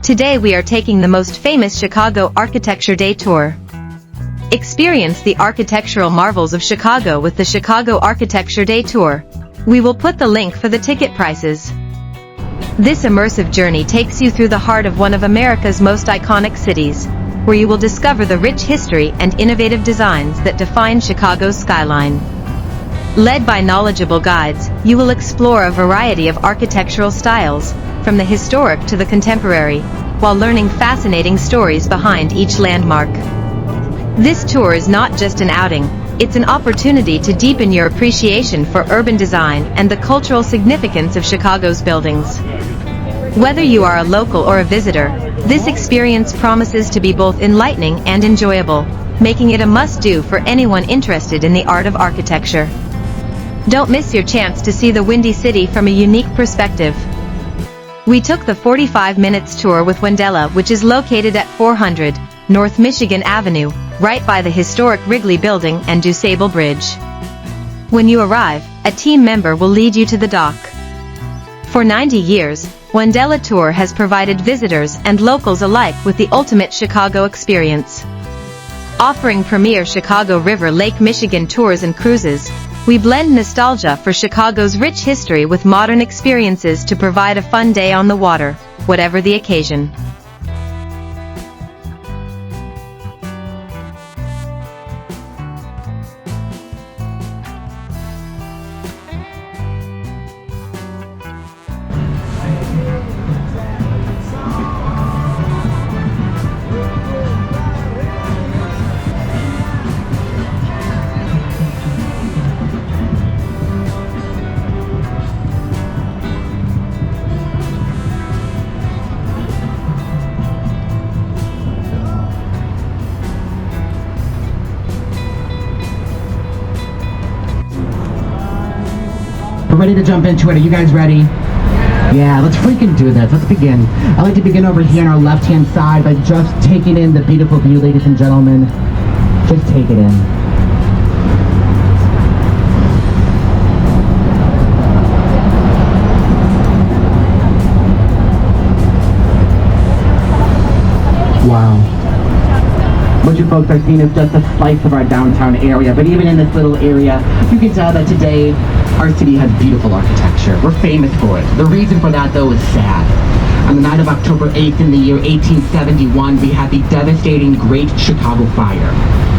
Today we are taking the most famous Chicago Architecture Day tour. Experience the architectural marvels of Chicago with the Chicago Architecture Day tour. We will put the link for the ticket prices. This immersive journey takes you through the heart of one of America's most iconic cities, where you will discover the rich history and innovative designs that define Chicago's skyline. Led by knowledgeable guides, you will explore a variety of architectural styles, from the historic to the contemporary, while learning fascinating stories behind each landmark. This tour is not just an outing, it's an opportunity to deepen your appreciation for urban design and the cultural significance of Chicago's buildings. Whether you are a local or a visitor, this experience promises to be both enlightening and enjoyable, making it a must-do for anyone interested in the art of architecture. Don't miss your chance to see the Windy City from a unique perspective. We took the 45 minutes tour with Wendella, which is located at 400 North Michigan Avenue, right by the historic Wrigley Building and DuSable Bridge. When you arrive, a team member will lead you to the dock. For 90 years, Wendella Tour has provided visitors and locals alike with the ultimate Chicago experience. Offering premier Chicago River Lake Michigan tours and cruises, we blend nostalgia for Chicago's rich history with modern experiences to provide a fun day on the water, whatever the occasion. We're ready to jump into it. Are you guys ready? Yeah, let's freaking do this. Let's begin. I like to begin over here on our left-hand side by just taking in the beautiful view, ladies and gentlemen. Just take it in. Wow. What you folks are seeing is just a slice of our downtown area, but even in this little area, you can tell that today our city has beautiful architecture. We're famous for it. The reason for that, though, is sad. On the night of October 8th in the year 1871, we had the devastating Great Chicago Fire.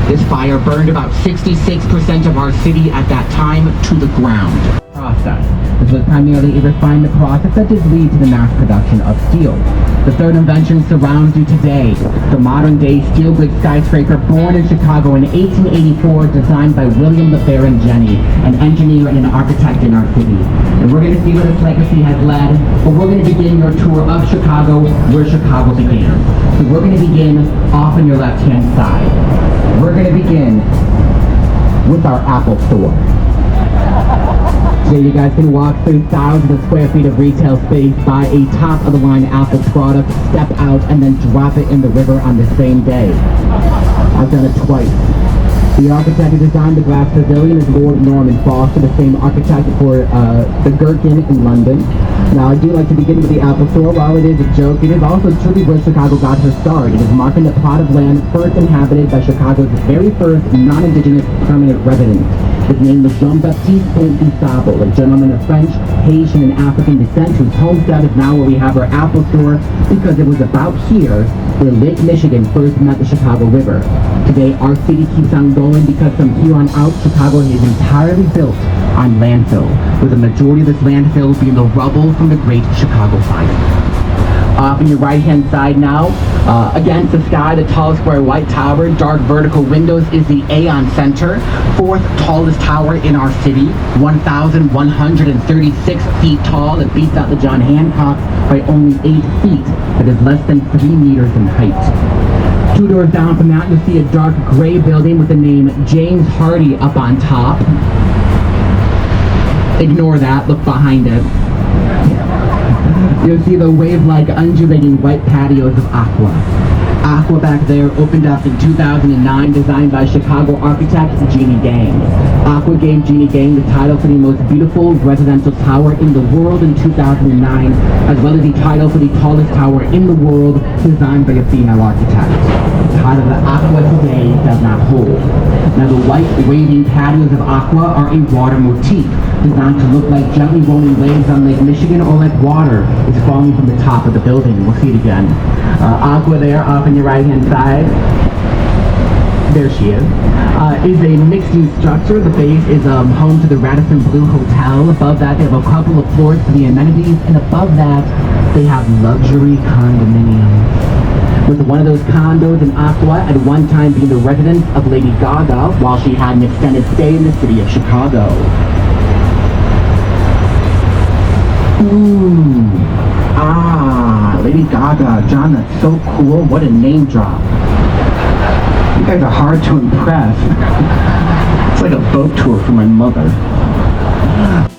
This fire burned about 66% of our city at that time to the ground. Process. This was primarily a refinement process that did lead to the mass production of steel. The third invention surrounds you today, the modern-day steel-brick skyscraper born in Chicago in 1884, designed by William LeBaron Jenney, an engineer and an architect in our city. And we're going to see where this legacy has led, but we're going to begin your tour of Chicago, where Chicago began. So we're going to begin off on your left-hand side. We're going to begin with our Apple store. Today you guys can walk through thousands of square feet of retail space, buy a top-of-the-line Apple product, step out, and then drop it in the river on the same day. I've done it twice. The architect who designed the glass pavilion is Lord Norman Foster, the same architect for the Gherkin in London. Now, I do like to begin with the Apple Store. While it is a joke, it is also truly where Chicago got her start. It is marking the plot of land first inhabited by Chicago's very first non-indigenous permanent resident. His name was Jean-Baptiste Saint-Gustave, a gentleman of French, Haitian, and African descent whose homestead is now where we have our Apple Store, because it was about here where Lake Michigan first met the Chicago River. Today, our city keeps on going because from here on out, Chicago is entirely built on landfill, with the majority of this landfill being the rubble from the Great Chicago Fire. Off on your right-hand side now, against the sky, the tall square white tower, dark vertical windows, is the Aon Center, fourth tallest tower in our city, 1,136 feet tall. It beats out the John Hancock by only 8 feet. It is less than 3 meters in height. 2 doors down from that, you'll see a dark gray building with the name James Hardy up on top. Ignore that, look behind it. You'll see the wave-like undulating white patios of aqua. Aqua back there opened up in 2009, designed by Chicago architect Jeannie Gang. Aqua gave Jeannie Gang the title for the most beautiful residential tower in the world in 2009, as well as the title for the tallest tower in the world, designed by a female architect. The title that Aqua today does not hold. Now the white waving patios of Aqua are a water motif, designed to look like gently rolling waves on Lake Michigan, or like water is falling from the top of the building. We'll see it again. Aqua there, off on your right-hand side. There she is a mixed-use structure. The base is home to the Radisson Blu Hotel. Above that, they have a couple of floors for the amenities, and above that, they have luxury condominiums. With one of those condos in Aqua at one time being the residence of Lady Gaga while she had an extended stay in the city of Chicago. Ooh. Ah, Lady Gaga. John, that's so cool. What a name drop. You guys are hard to impress. It's like a boat tour for my mother.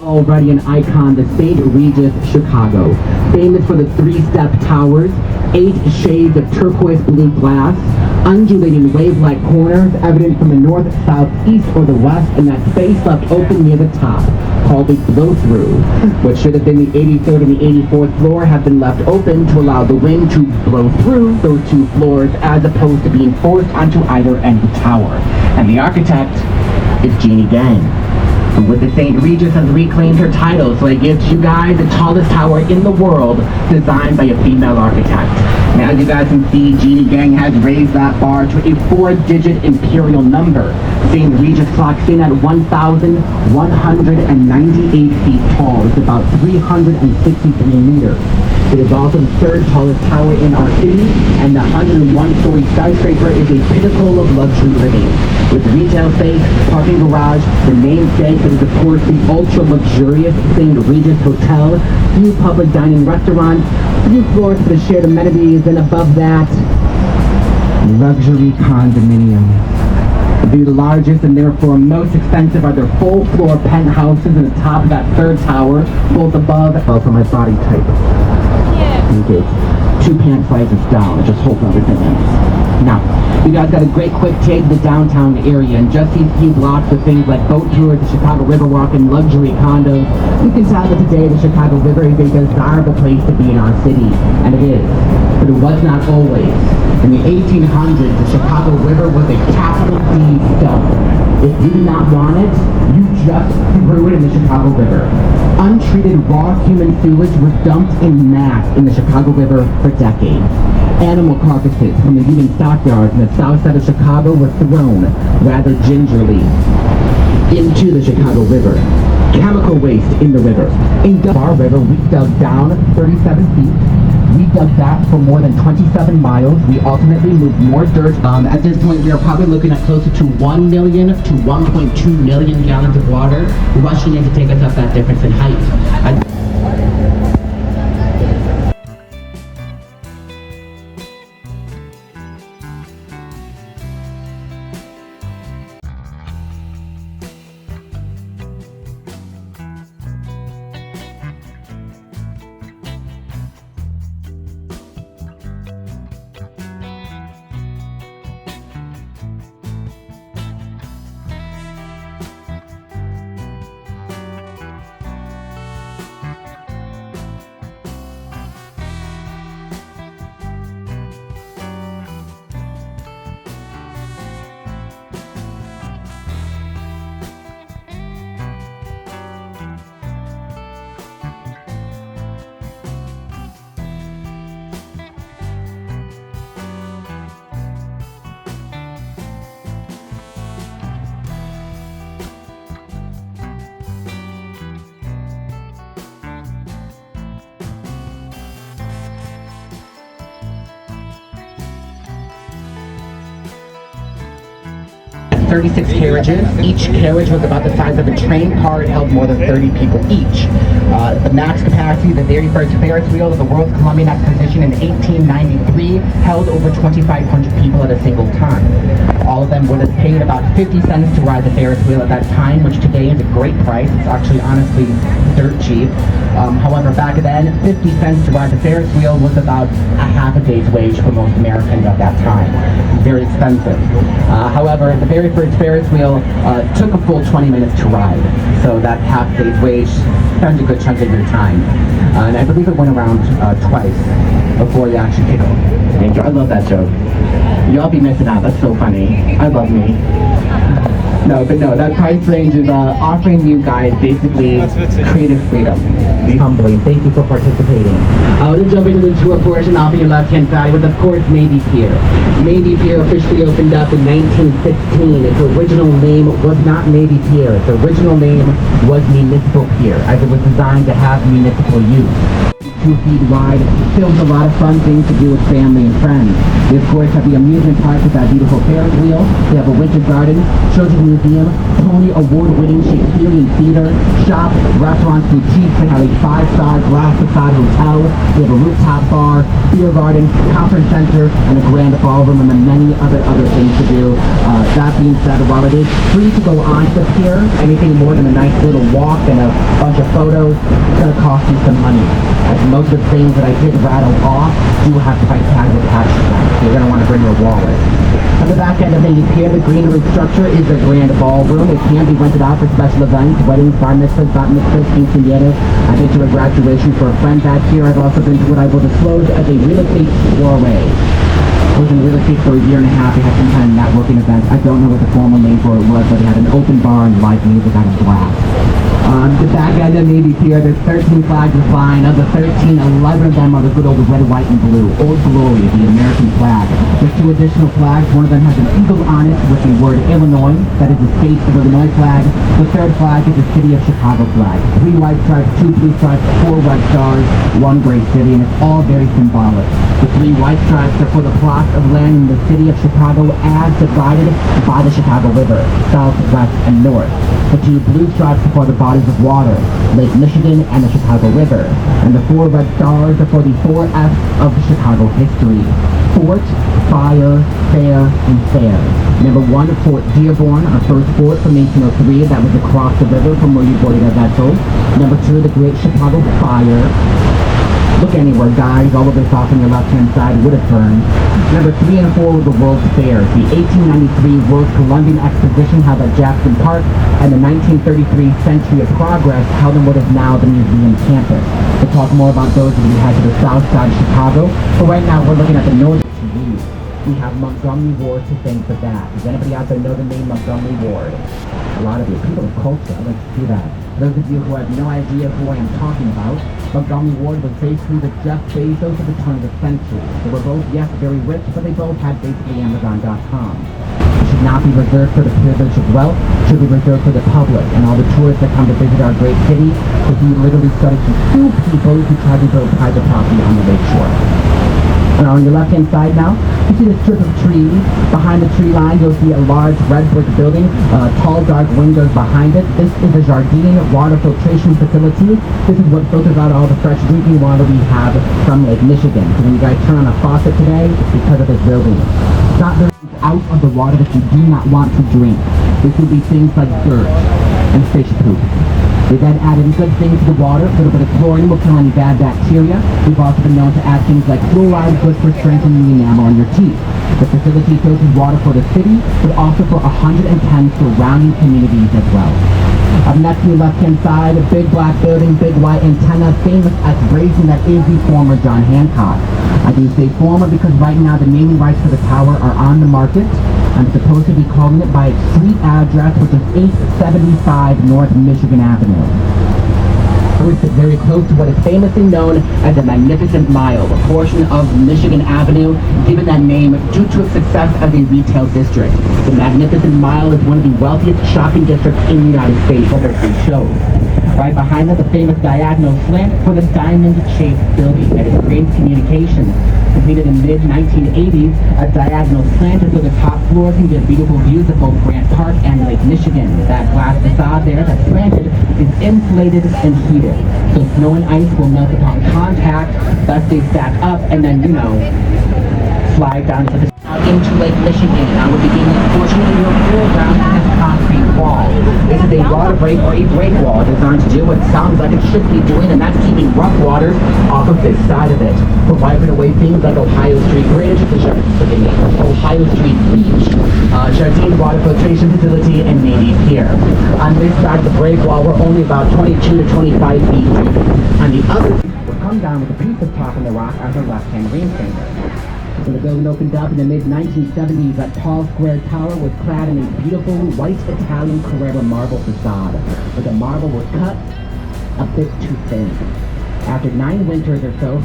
Already an icon, the St. Regis, Chicago. Famous for the 3-step towers, 8 shades of turquoise blue glass, undulating wave-like corners evident from the north, south, east, or the west, and that space left open near the top, called a flow-through, which should have been the 83rd and the 84th floor, have been left open to allow the wind to blow through those two floors as opposed to being forced onto either end of the tower. And the architect is Jeannie Gang, who with the St. Regis has reclaimed her title, so I give to you guys the tallest tower in the world, designed by a female architect. Now, as you guys can see, Jeannie Gang has raised that bar to a 4-digit imperial number. St. Regis clocks in at 1,198 feet tall. It's about 363 meters. It is also the 3rd tallest tower in our city, and the 101-story skyscraper is a pinnacle of luxury living. With retail space, parking garage, the namesake that is of course the ultra-luxurious St. Regis Hotel, few public dining restaurants, few floors for the shared amenities, and above that, luxury condominiums. The largest and therefore most expensive are their full-floor penthouses in the top of that 3rd tower, both above and for my body type. Okay, 2 pant sizes down, just hope everything else. Now, you guys got a great quick take to the downtown area, and just these few blocks with things like boat tours, the Chicago Riverwalk, and luxury condos, you can tell that today the Chicago River is a desirable place to be in our city, and it is. But it was not always. In the 1800s, the Chicago River was a capital D stone. If you did not want it, you just threw it in the Chicago River. Untreated raw human sewage was dumped in mass in the Chicago River for decades. Animal carcasses from the human stockyards in the south side of Chicago were thrown, rather gingerly, into the Chicago River. Chemical waste in the river. In Bar River, we dug down 37 feet. We dug that for more than 27 miles. We ultimately moved more dirt. At this point, we are probably looking at closer to 1 million to 1.2 million gallons of water rushing in to take us up that difference in height. had 36 carriages. Each carriage was about the size of a train car. It held more than 30 people each. The max capacity, the very first Ferris wheel of the World's Columbian Exposition in 1893, held over 2,500 people at a single time. All of them would have paid about 50 cents to ride the Ferris wheel at that time, which today is a great price. It's actually honestly dirt cheap. However, back then, 50 cents to ride the Ferris wheel was about a half a day's wage for most Americans at that time. Very expensive. However, the very first Ferris wheel took a full 20 minutes to ride. So that half day's wage spends a good chunk of your time. And I believe it went around twice before you actually kick off. I love that joke. Y'all be missing out. That's so funny. I love me. No, but no, that price range is offering you guys basically creative freedom. Humbly, thank you for participating. Let's jump into the tour portion off on your left-hand side with, of course, Navy Pier. Navy Pier officially opened up in 1916. Its original name was not Navy Pier. Its original name was Municipal Pier, as it was designed to have municipal use. 2 feet wide, filled with a lot of fun things to do with family and friends. We of course have the amusement park with that beautiful Ferris wheel. We have a winter garden, children's museum, Tony Award-winning Shakespearean theater, shops, restaurants, boutiques. We have a 5-star glass facade hotel. We have a rooftop bar, beer garden, conference center, and a grand ballroom, and then many other things to do. That being said, while it is free to go onto the pier, anything more than a nice little walk and a bunch of photos, it's going to cost you some money. As most of the things that I did rattle off do have price tags attached to them, so you're going to want to bring your wallet. On the back end of the pier, the greenery structure is a grand ballroom. It can be rented out for special events, weddings, bar mitzvahs, bat mitzvahs, quinceañeras. I've been to a graduation for a friend back here. I've also been to what I will disclose as a real estate soiree. I was in real estate for a year and a half. We had some kind of networking event. I don't know what the formal name for it was, but we had an open bar and live music out of glass. On the back end of Navy Pier, there's 13 flags are flying. Of the 13, 11 of them are the good old red, white, and blue. Old Glory, the American flag. There's 2 additional flags. One of them has an eagle on it with the word Illinois. That is the state of Illinois flag. The third flag is the City of Chicago flag. 3 white stripes, 2 blue stripes, 4 red stars, 1 gray city, and it's all very symbolic. The 3 white stripes are for the plots of land in the city of Chicago as divided by the Chicago River, south, west, and north. The 2 blue stripes are for the bodies of water, Lake Michigan and the Chicago River. And the 4 red stars are for the 4 F's of the Chicago history. Fort, fire, fair, and fair. Number 1, Fort Dearborn, our first fort from 1803 that was across the river from where you boarded a vessel. Number 2, the Great Chicago Fire. Look anywhere, guys. All of this off on your left-hand side would have burned. Number 3 and 4 were the World's Fairs. The 1893 World Columbian Exposition held at Jackson Park, and the 1933 Century of Progress held in what is now the museum campus. We'll talk more about those as we head to the south side of Chicago, but right now we're looking at the northern view. We have Montgomery Ward to thank for that. Does anybody out there know the name Montgomery Ward? A lot of you. People of culture. I'd like to see that. Those of you who have no idea who I am talking about, Montgomery Ward was basically the Jeff Bezos of the turn of the century. They were both, yes, very rich, but they both had basically Amazon.com. It should not be reserved for the privilege of wealth. It should be reserved for the public and all the tourists that come to visit our great city, because we literally started to sue people who tried to build private property on the lakeshore. Now on your left-hand side now, you see this strip of trees. Behind the tree line, you'll see a large red brick building, tall dark windows behind it. This is a Jardine water filtration facility. This is what filters out all the fresh drinking water we have from Lake Michigan. So when you guys turn on a faucet today, it's because of this building. It's not very out of the water that you do not want to drink. This would be things like dirt and fish poop. We then added good things to the water. A little bit of chlorine will kill any bad bacteria. We've also been known to add things like fluoride, good for strengthening the enamel on your teeth. The facility filters water for the city, but also for 110 surrounding communities as well. Up next on the left-hand side, a big black building, big white antenna, famous aspiration that is the former John Hancock. I do say former because right now the naming rights for the tower are on the market. I'm supposed to be calling it by its street address, which is 875 North Michigan Avenue. We sit very close to what is famously known as the Magnificent Mile, a portion of Michigan Avenue, given that name due to its success as a retail district. The Magnificent Mile is one of the wealthiest shopping districts in the United States, whether it shows. Right behind it, the famous diagonal slant for the diamond-shaped building that is Cranes Communications. Completed in mid-1980s, a diagonal slant is where the top floors can get beautiful views of both Grant Park and Lake Michigan. That glass facade there that's slanted is insulated and heated. So snow and ice will melt upon contact, thus they stack up and then, flag down to the out into Lake Michigan. I will begin this portion of your foreground in this concrete wall. This is a water break or a break wall designed to do what sounds like it should be doing, and that's keeping rough waters off of this side of it. We're wiping away things like Ohio Street Bridge, Ohio Street Beach, Jardine Water Filtration Facility, and Navy Pier. On this side of the break wall, we're only about 22 to 25 feet deep. On the other, we'll come down with a piece of top in the rock as our left-hand ring finger. So the building opened up in the mid-1970s. That tall square tower was clad in a beautiful white Italian Carrara marble facade, but the marble was cut a bit too thin. After 9 winters or so,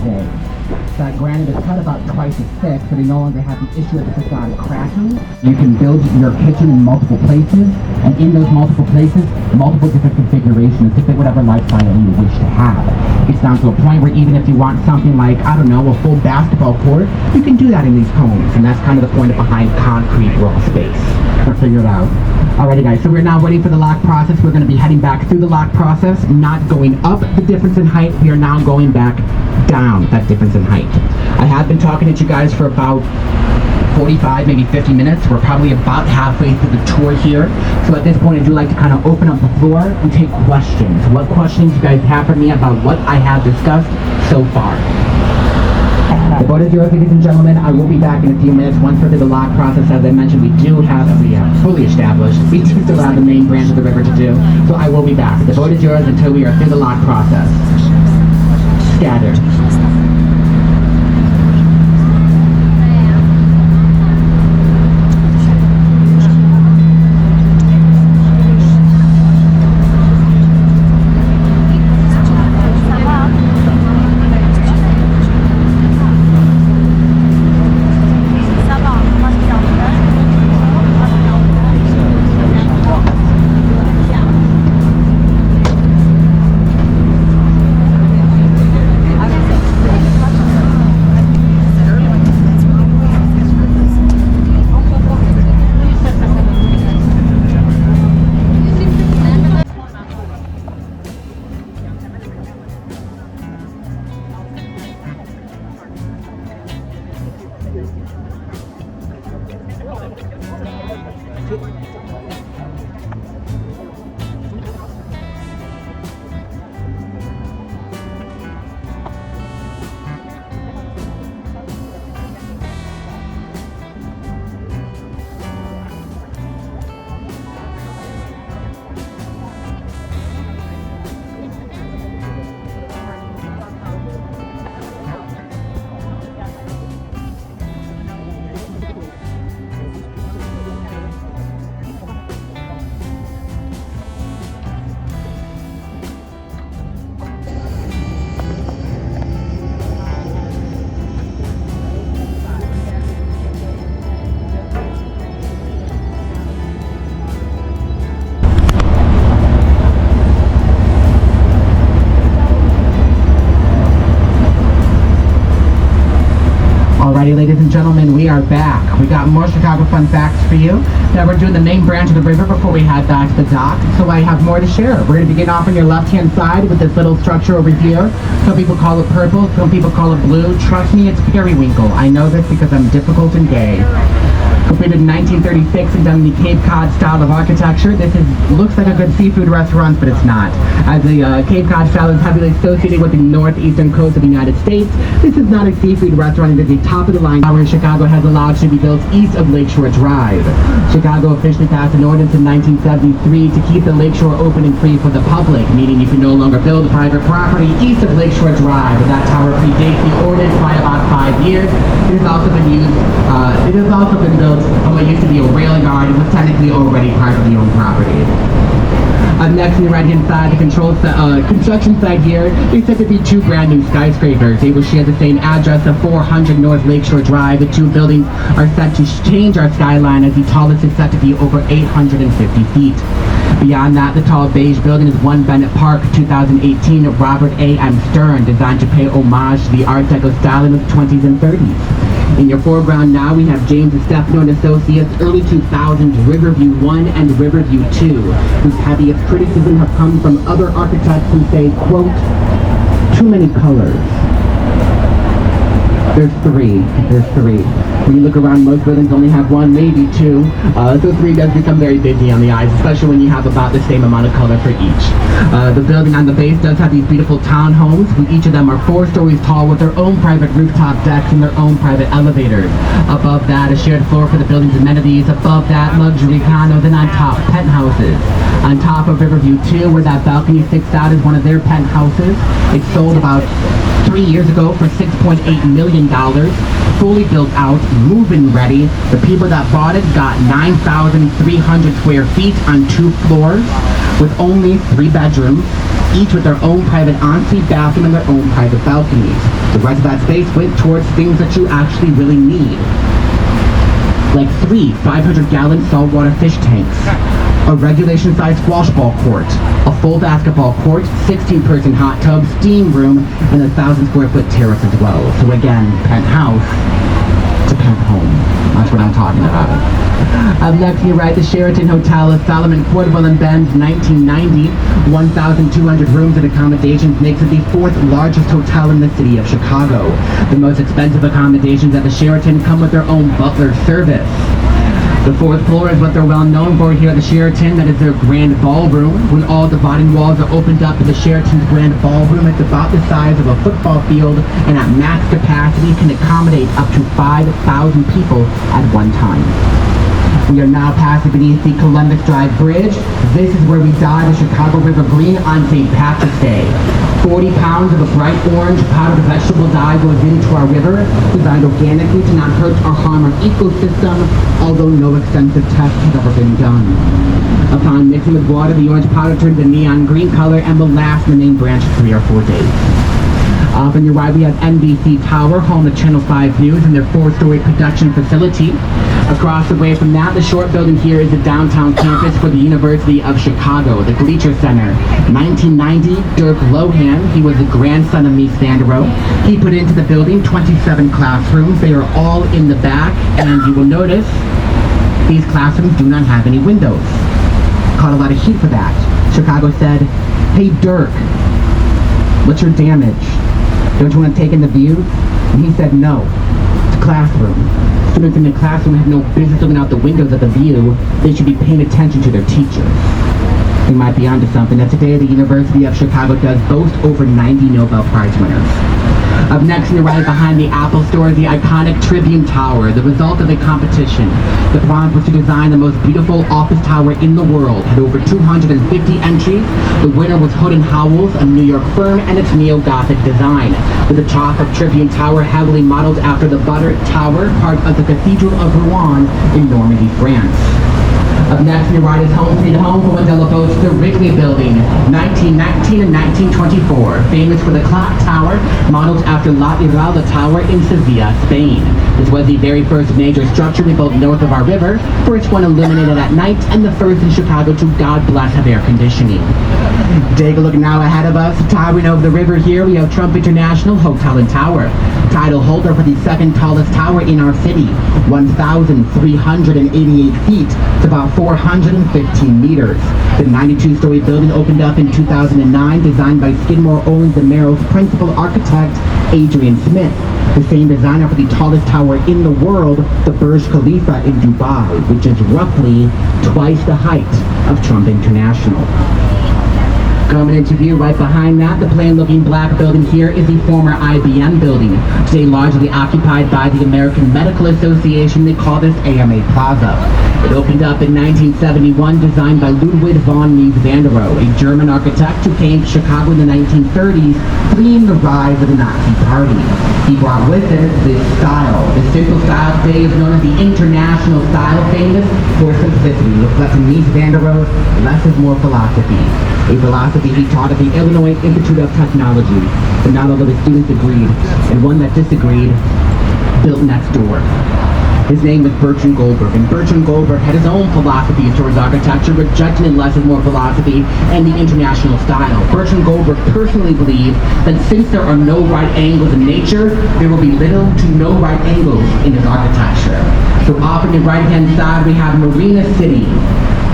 that granite is cut about twice as thick, so they no longer have the issue of the facade cracking. You can build your kitchen in multiple places, and in those multiple places, multiple different configurations to fit whatever lifestyle you wish to have. It's down to a point where even if you want something like, I don't know, a full basketball court, you can do that in these homes, and that's kind of the point behind concrete raw space. We'll figure it out. Alrighty guys, so we're now waiting for the lock process. We're going to be heading back through the lock process, not going up the difference in height. We are now going back down that difference in height. I have been talking to you guys for about 45, maybe 50 minutes. We're probably about halfway through the tour here. So at this point, I do like to kind of open up the floor and take questions. What questions you guys have for me about what I have discussed so far? The boat is yours, ladies and gentlemen. I will be back in a few minutes once we're through the lock process. As I mentioned, we have fully established. We do still have the main branch of the river to do, so I will be back. The boat is yours until we are through the lock process. Scattered. Alrighty, ladies and gentlemen, we are back. We got more Chicago fun facts for you. Now we're doing the main branch of the river before we head back to the dock, so I have more to share. We're going to begin off on your left-hand side with this little structure over here. Some people call it purple, some people call it blue. Trust me, it's periwinkle. I know this because I'm difficult and gay. Completed in 1936 and done in the Cape Cod style of architecture. Looks like a good seafood restaurant, but it's not. As the Cape Cod style is heavily associated with the northeastern coast of the United States, this is not a seafood restaurant. It is a top-of-the-line tower Chicago has allowed to be built east of Lakeshore Drive. Chicago officially passed an ordinance in 1973 to keep the lakeshore open and free for the public, meaning you can no longer build private property east of Lakeshore Drive. That tower predates the ordinance by about 5 years. It has also been used. It has also been built on what used to be a rail yard and was technically already privately owned property. Next on the right-hand side, the construction site here, they said to be 2 brand new skyscrapers. They will share the same address of 400 North Lakeshore Drive. The 2 buildings are set to change our skyline, as the tallest is set to be over 850 feet. Beyond that, the tall beige building is 1 Bennett Park, 2018 Robert A. M. Stern, designed to pay homage to the Art Deco style in the 20s and 30s. In your foreground now, we have James Stefano and Associates early 2000s Riverview 1 and Riverview 2, whose heaviest criticism have come from other architects who say, quote, too many colors. There's three. When you look around, most buildings only have one, maybe two. So three does become very busy on the eyes, especially when you have about the same amount of color for each. The building on the base does have these beautiful townhomes. Each of them are 4 stories tall with their own private rooftop decks and their own private elevators. Above that, a shared floor for the building's amenities. Above that, luxury condos, and on top, penthouses. On top of Riverview 2, where that balcony sticks out, is one of their penthouses. It sold about 3 years ago for $6.8 million. Fully built out, move-in ready. The people that bought it got 9,300 square feet on 2 floors with only 3 bedrooms, each with their own private ensuite bathroom and their own private balconies. The rest of that space went towards things that you actually really need, like 3 500-gallon saltwater fish tanks, a regulation-sized squash ball court, a full basketball court, 16-person hot tub, steam room, and a 1,000-square-foot terrace as well. So again, penthouse to pent home. That's what I'm talking about. Up next, you right, the Sheraton Hotel of Solomon, Cordwell and Bend, 1990. 1,200 rooms and accommodations makes it the 4th largest hotel in the city of Chicago. The most expensive accommodations at the Sheraton come with their own butler service. The 4th floor is what they're well known for here at the Sheraton. That is their grand ballroom. When all dividing walls are opened up to the Sheraton's grand ballroom, it's about the size of a football field and at max capacity can accommodate up to 5,000 people at one time. We are now passing beneath the Columbus Drive Bridge. This is where we dye the Chicago River green on St. Patrick's Day. 40 pounds of a bright orange powdered vegetable dye goes into our river, designed organically to not hurt or harm our ecosystem, although no extensive test has ever been done. Upon mixing with water, the orange powder turns a neon green color and will last in the main branch 3 or 4 days. Off on your right, we have NBC Tower, home to Channel 5 News and their 4-story production facility. Across the way from that, the short building here is the downtown campus for the University of Chicago, the Gleacher Center. 1990, Dirk Lohan, he was the grandson of Mies van der Rohe. He put into the building 27 classrooms. They are all in the back, and you will notice these classrooms do not have any windows. Caught a lot of heat for that. Chicago said, "Hey Dirk, what's your damage? Don't you want to take in the views?" And he said, "No, it's a classroom. Students in the classroom have no business looking out the windows at the view. They should be paying attention to their teachers." We might be onto something. That today the University of Chicago does boast over 90 Nobel Prize winners. Up next on the right behind the Apple Store is the iconic Tribune Tower, the result of a competition. The prompt was to design the most beautiful office tower in the world. Had over 250 entries. The winner was Hood & Howells, a New York firm, and its neo-Gothic design, with the top of Tribune Tower heavily modeled after the Butter Tower, part of the Cathedral of Rouen in Normandy, France. Up next on your right is home sweet home for Mandela Boat's the Wrigley Building, 1919 and 1924, famous for the clock tower, modeled after La Iralda Tower in Sevilla, Spain. This was the very first major structure we built north of our river, first one illuminated at night, and the first in Chicago to, God bless, have air conditioning. Take a look now ahead of us, towering over the river here, we have Trump International Hotel and Tower, title holder for the 2nd tallest tower in our city, 1,388 feet. It's about 415 meters. The 92-story building opened up in 2009, designed by Skidmore, Owings & Merrill's principal architect, Adrian Smith, the same designer for the tallest tower in the world, the Burj Khalifa in Dubai, which is roughly twice the height of Trump International. Coming into view right behind that, the plain-looking black building here is the former IBM building, today largely occupied by the American Medical Association. They call this AMA Plaza. It opened up in 1971, designed by Ludwig von Mies van der Rohe, a German architect who came to Chicago in the 1930s, fleeing the rise of the Nazi Party. He brought with it this style. The simple style today is known as the International Style, famous for simplicity, reflecting Mies van der Rohe, less is more philosophy. A philosophy he taught at the Illinois Institute of Technology, but not all of the students agreed, and one that disagreed built next door. His name was Bertrand Goldberg, and Bertrand Goldberg had his own philosophy towards architecture, rejecting less is more philosophy and the international style. Bertrand Goldberg personally believed that since there are no right angles in nature, there will be little to no right angles in his architecture. So off on the right-hand side, we have Marina City.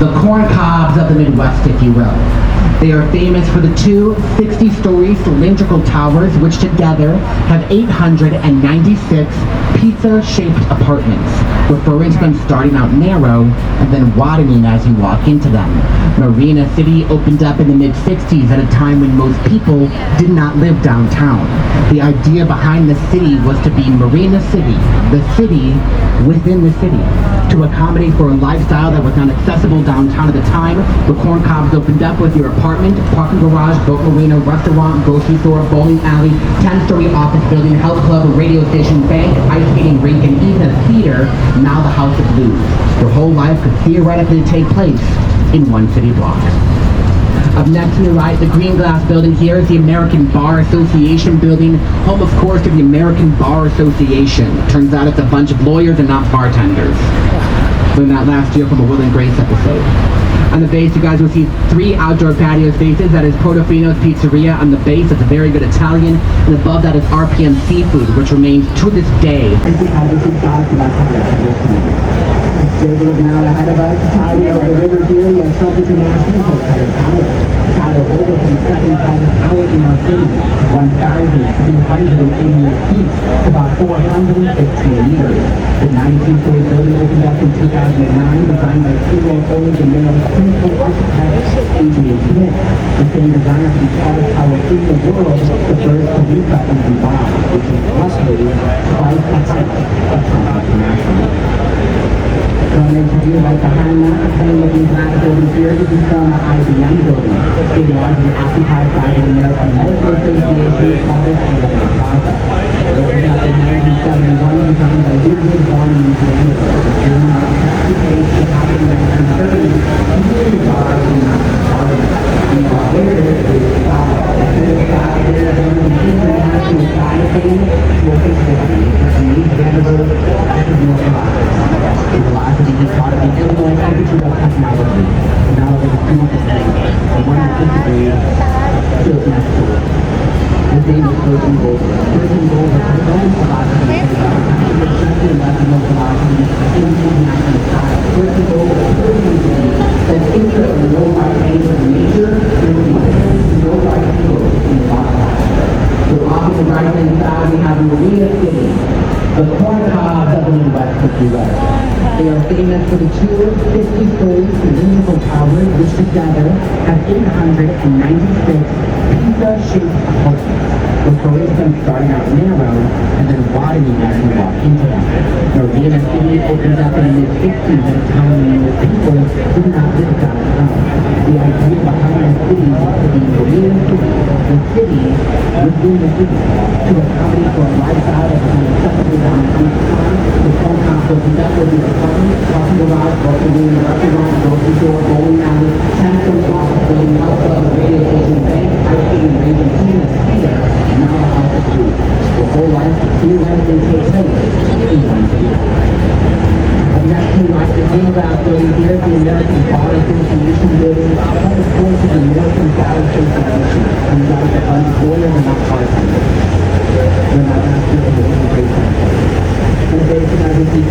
the corn cobs of the Midwest, if you will. They are famous for the two 60-story cylindrical towers, which together have 896 pizza-shaped apartments, referring to them starting out narrow and then widening as you walk into them. Marina City opened up in the mid-60s at a time when most people did not live downtown. The idea behind the city was to be Marina City, the city within the city. To accommodate for a lifestyle that was not accessible downtown at the time, the corn cobs opened up with your apartment, parking garage, boat marina, restaurant, grocery store, bowling alley, 10-story office building, health club, radio station, bank, ice skating rink, and even a theater, now the House of Blues. Your whole life could theoretically take place in one city block. Up next to your right, the green glass building here is the American Bar Association building, home of course to the American Bar Association. Turns out it's a bunch of lawyers and not bartenders. Learned that last year from a Will and Grace episode. On the base, you guys will see 3 outdoor patio spaces. That is Portofino's Pizzeria on the base. That's a very good Italian. And above that is RPM Seafood, which remains to this day. Now ahead of us, tidy over the river here, we have Celtic International Hotel Tower. Title over from the second tallest tower in our city, 1,388 feet, about 415 meters. The 92-story building opened up in 2009, designed by Stroll and Mary's principal architect, Adrian Smith. The same designer for the tallest tower in the world, the first to reach that in Dubai, which is roughly twice the height of Celtic International. Coming to you right behind that, the same-looking glass building here is the former IBM building. It largely occupied by the American Medical Association, College, and the Plaza. Opened up in 1971, designed by Wrigley Building in Miami. The German architecture page is happening in 1930s, including bars and meanwhile, here is the Plaza. The Plaza here is one of the international side things. We'll fix it. These vendors, this is more velocity is part of the Illinois Institute of Technology. Now it is 2 and 1 still next to it. The name is Virgin Gold. Virgin Gold is the only velocity that is actually national velocity in international style. Virgin Gold is that insert the low light range of nature and the low light field in the bottom. So off to the right hand side we have Marina City, the corn cobs of the Midwest, if you will. They are famous for the two 50-story cylindrical towers, which together have 896 pizza-shaped apartments, referring to them starting out narrow and then widening as you walk into them. Marina City opened up in the mid-60s at a time when most people did not live downtown. The idea behind the city was to be Marina City, the city within the city. To accommodate for a lifestyle that was accessible downtown at the time, the phone house opened up with the apartment, parking garage, grocery room, restaurant, grocery store, bowling alley, 10-story office building, health club, radio station, bank, ice skating rink, and even a theater, now the House of Blues. The whole life theoretically takes place in one city. Up next to right, the green glass building here is the American Bar Association building, home of course to the American Bar Association, and that is a bunch of lawyers and not bartenders. They're not asking for the great time. And the base of we see 2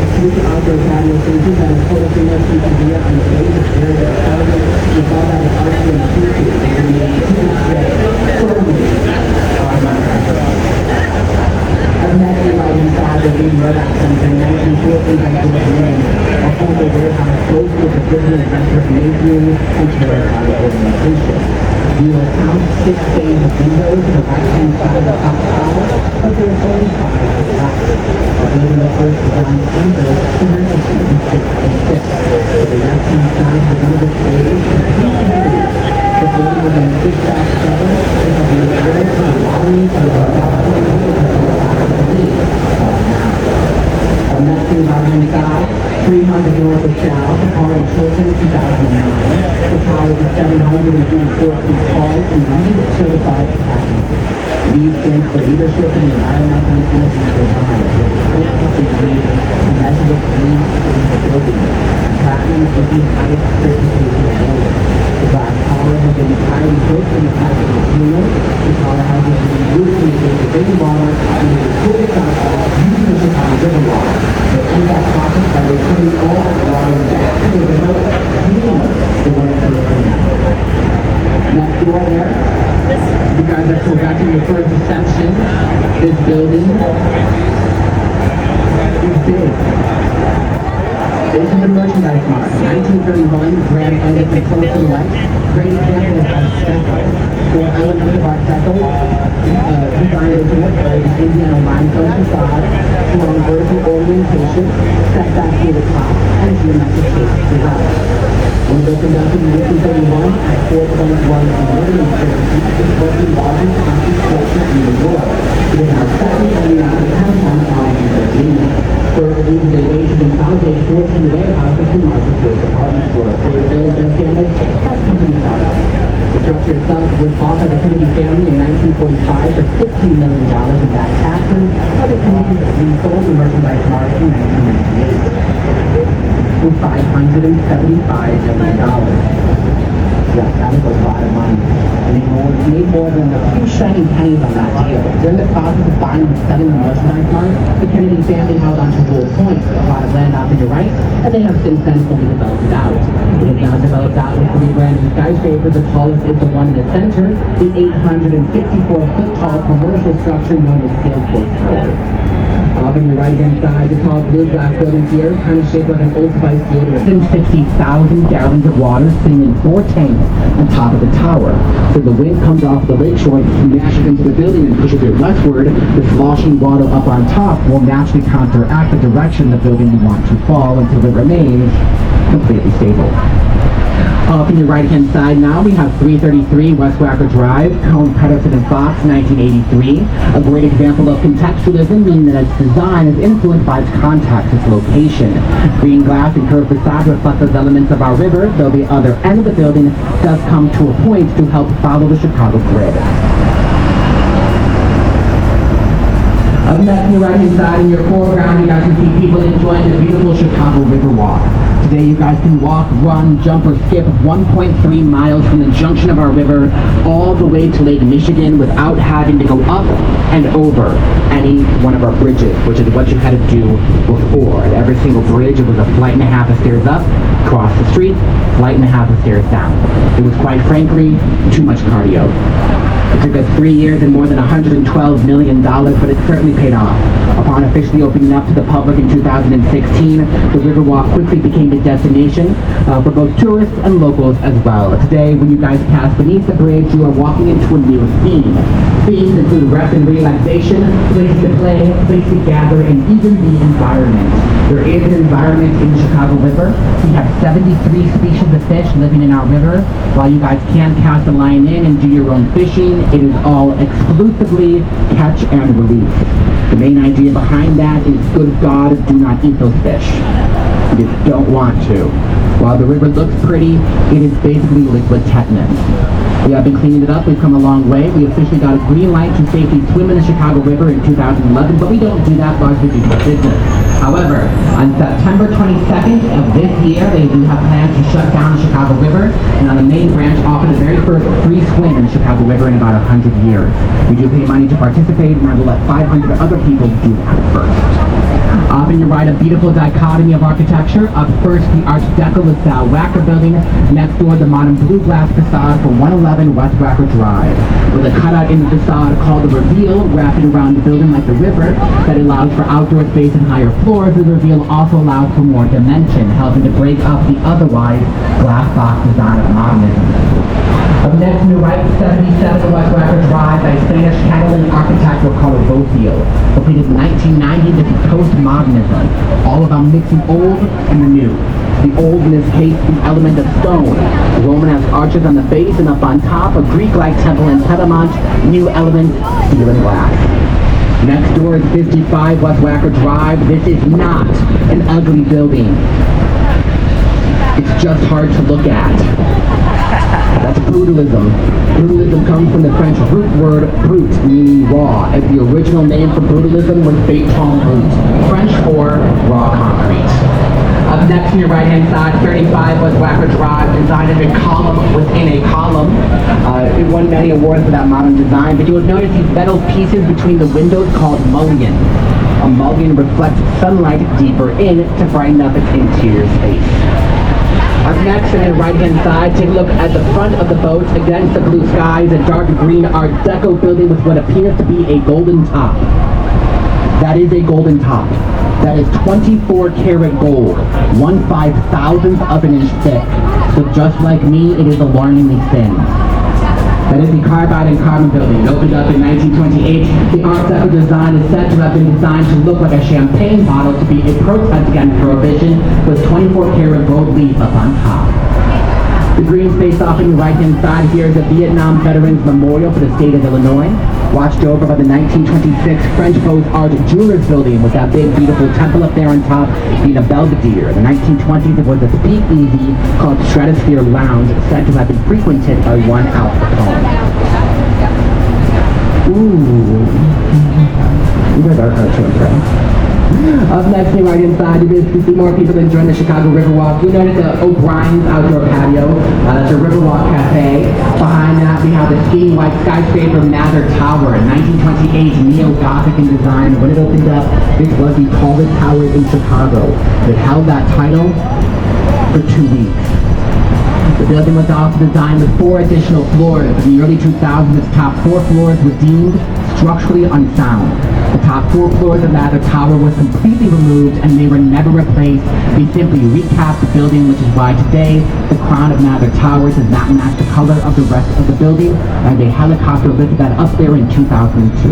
outdoor patio spaces that are Portofino's Pizzeria on the base of very good quality. We saw that at RPM Seafood, and we made 2 today. Up next, we might inside the Green Road Center, 1914 by Willis Tower, a former warehouse close with the business center neighboring and terrified organization. You will count 6 bays of windows to the right-hand side of the top tower, but there is only 5 at the top. Building the first design windows to 1966. To the left-hand side is another stage, the building was in a zigzag center, and the repairs to the lobby and the on that two right-hand side, 300 north of south, Harlem Chilton, 2009. The tower is 784 feet tall and LEED certified capacity. LEED stands for Leadership in Environmental Energy Design. And measurable green building. Tracking is the highest certification award. The glass tower has been entirely built in the past material. The tower has been used to make rainwater and is fully outfall using the Chicago River water. But in that process, by returning all the water back to the river, to your first reception, this building is big. This is the merchandise mart. 1931, Grand Edit and Close to the Light. Great example of stucco. For elements of our stucco, designed as an Indian limestone facade, along vertical orientation, set back to the top, and geometric shape throughout. When it opened up in 1931 at 4.1 million square feet, it was the largest concrete structure in the world. It is our second only on the downtown in Virginia. Further, we renovated and founded 14 warehouses and marketplace department stores. So the building just damaged, that's company startup. The structure itself was bought by the Kennedy family in 1945 for $15 million in back taxes. Other companies resold the merchandise mart in 1998 for $575 million. Yes, that was a lot of money. And they made more than a few shiny pennies on that deal. During the process of buying and selling the merchandise mart, the Kennedy family held on to Bull Point, a lot of land off to your right, and they have since then fully developed it out. It is now developed out with 3 brand new skyscrapers. The tallest is the one in the center, the 864-foot tall commercial structure known as Salesforce Tower. Off on your right-hand side, the tall blue glass building here, kind of shaped like an Old Spice deodorant. 160,000 gallons of water sitting in 4 tanks on top of the tower. So the wind comes off the lakeshore and smashes into the building and pushes it westward. The sloshing water up on top will naturally counteract the direction the building you want to fall until it remains completely stable. Off on your right-hand side now, we have 333 West Wacker Drive, Cone, Pedersen & Fox, 1983. A great example of contextualism, meaning that its design is influenced by its context, its location. Green glass and curved facade reflect those elements of our river, though the other end of the building does come to a point to help follow the Chicago grid. Up next on your right-hand side, in your foreground, you guys can see people enjoying the beautiful Chicago River Walk. Today you guys can walk, run, jump, or skip 1.3 miles from the junction of our river all the way to Lake Michigan without having to go up and over any one of our bridges, which is what you had to do before. At every single bridge, it was a flight and a half of stairs up, cross the street, flight and a half of stairs down. It was quite frankly too much cardio. It took us 3 years and more than $112 million, but it certainly paid off. Upon officially opening up to the public in 2016, the Riverwalk quickly became a destination for both tourists and locals as well. Today, when you guys pass beneath the bridge, you are walking into a new theme. Themes include rest and relaxation, places to play, places to gather, and even the environment. There is an environment in the Chicago River. We have 73 species of fish living in our river. While you guys can cast a line in and do your own fishing, it is all exclusively catch and release. The main idea behind that is, good God, do not eat those fish. You just don't want to. While the river looks pretty, it is basically liquid tetanus. We have been cleaning it up. We've come a long way. We officially got a green light to safely swim in the Chicago River in 2011, but we don't do that largely due to business. However, on September 22nd of this year, they do have plans to shut down the Chicago River, and on the main branch offer the very first free swim in the Chicago River in about 100 years. We do pay money to participate, and I will let 500 other people do that first. Off on your right, a beautiful dichotomy of architecture. Up first, the Art Deco LaSalle Wacker Building. Next door, the modern blue glass facade for 111 West Wacker Drive. With a cutout in the facade called the Reveal, wrapping around the building like the river, that allows for outdoor space and higher floors. The Reveal also allows for more dimension, helping to break up the otherwise glass box design of modernism. Up next on your right, 77 West Wacker Drive, a Spanish Catalan architect will call it Bofield. Completed in 1990, this is postmodernism, all about mixing old and the new. The old, in this case, the element of stone. Romanesque arches on the base, and up on top, a Greek-like temple and pediment, new element, steel and glass. Next door is 55 West Wacker Drive. This is not an ugly building. It's just hard to look at. That's brutalism. Brutalism comes from the French root word brut, meaning raw, as the original name for brutalism was béton brut, French for raw concrete. Up next on your right-hand side, 35 West Wacker Drive, designed as a column within a column. It won many awards for that modern design, but you will notice these metal pieces between the windows called mullions. A mullion reflects sunlight deeper in to brighten up its interior space. Up next, on the right-hand side, take a look at the front of the boat against the blue skies, a dark green Art Deco building with what appears to be a golden top. That is a golden top. That is 24 karat gold, 1/5,000th of an inch thick. So just like me, it is alarmingly thin. That is the Carbide and Carbon building. It opened up in 1928. The Art Deco design is said to have been designed to look like a champagne bottle to be a protest against prohibition with 24 karat gold leaf up on top. The green space off on your right-hand side here is a Vietnam Veterans Memorial for the state of Illinois, watched over by the 1926 French Beaux Art Jewelers Building with that big, beautiful temple up there on top being a Belvedere. In the 1920s, it was a speakeasy called Stratosphere Lounge, said to have been frequented by one Al Capone. Ooh. You guys are cartoons, right? Up next, here right inside, you're going to see more people enjoying the Chicago Riverwalk. You notice the O'Brien's outdoor patio. That's a Riverwalk cafe. Behind that, we have the skiing white skyscraper Mather Tower, 1928 neo-Gothic in design. When it opened up, this was the tallest tower in Chicago. It held that title for 2 weeks. The building was also designed with 4 additional floors. In the early 2000s, its top 4 floors were deemed structurally unsound. The top 4 floors of Mather Tower was completely removed and they were never replaced. They simply recapped the building, which is why today the crown of Mather Tower does not match the color of the rest of the building, and a helicopter lifted that up there in 2002.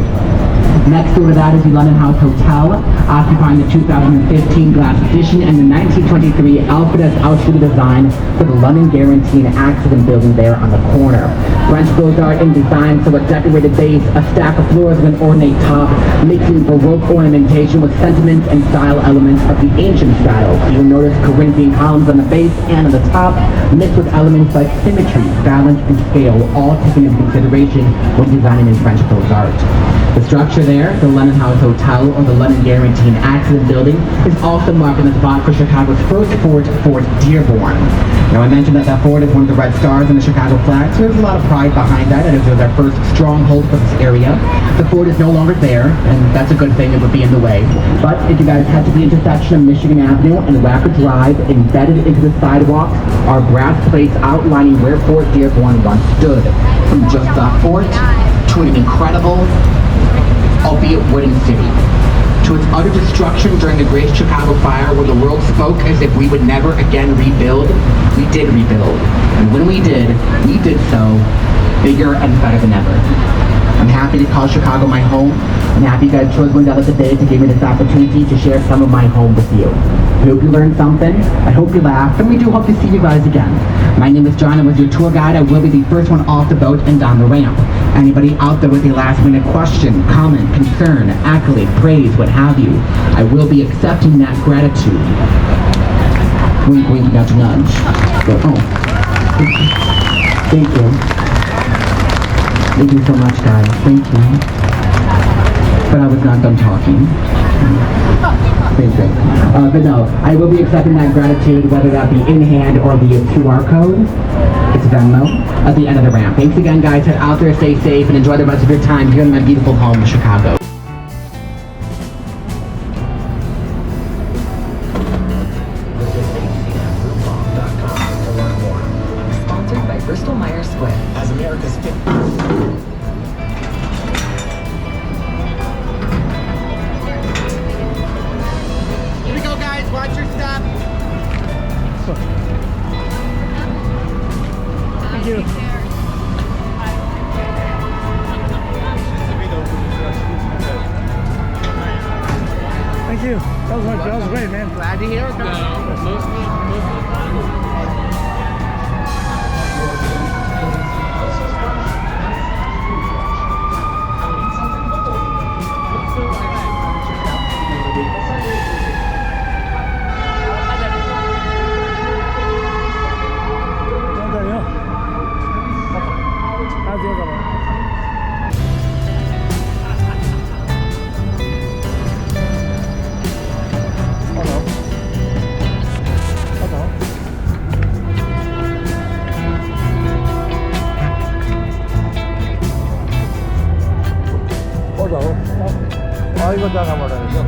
Next door to that is the London House Hotel, occupying the 2015 glass addition and the 1923 Alfred Austin design for the London Guarantee and Accident building there on the corner. French Beaux Art in design, so a decorated base, a stack of floors with an ornate top, mixing Baroque ornamentation with sentiments and style elements of the ancient style. You'll notice Corinthian columns on the base and on the top, mixed with elements like symmetry, balance, and scale, all taken into consideration when designing in French Beaux Art. The structure there, the London House Hotel or the London Guarantee and Accident building, is also marking the spot for Chicago's first fort, Fort Dearborn. Now I mentioned that that fort is one of the red stars in the Chicago flag, so there's a lot of pride behind that, and it was our first stronghold for this area. The fort is no longer there, and that's a good thing, it would be in the way. But if you guys head to the intersection of Michigan Avenue and Wacker Drive, embedded into the sidewalks are brass plates outlining where Fort Dearborn once stood. From just the fort to an incredible, albeit wooden city, to its utter destruction during the Great Chicago Fire, where the world spoke as if we would never again rebuild. We did rebuild, and when we did so bigger and better than ever. I'm happy to call Chicago my home. I'm happy you guys chose one dollar today to give me this opportunity to share some of my home with you. I hope you learned something. I hope you laughed, and we do hope to see you guys again. My name is John. I was your tour guide. I will be the first one off the boat and down the ramp. Anybody out there with a last-minute question, comment, concern, accolade, praise, what have you, I will be accepting that gratitude. Wink, wink, nudge, nudge. Oh. Thank you. Thank you so much, guys. Thank you. But I was not done talking. Same thing. But no, I will be accepting that gratitude, whether that be in hand or via QR code. It's Venmo at the end of the ramp. Thanks again, guys. Head out there, stay safe, and enjoy the rest of your time here in my beautiful home, Chicago. Sponsored by Bristol Myers Squibb. As America's Here we go, guys. Watch your step. Thank you. Thank you. That was great, man. Glad to hear it. Mostly. 이거 나가버려야죠.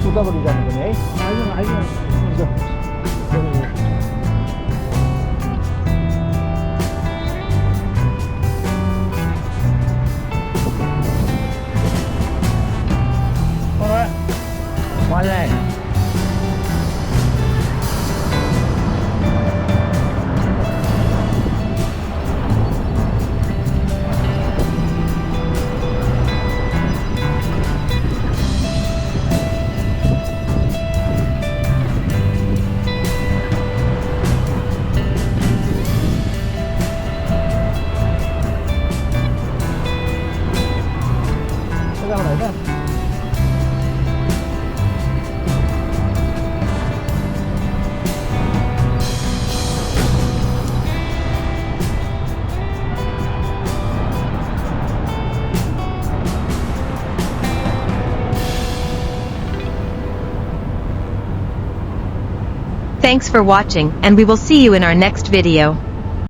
쏟아버리자는 거네. Vale. Thanks for watching, and we will see you in our next video.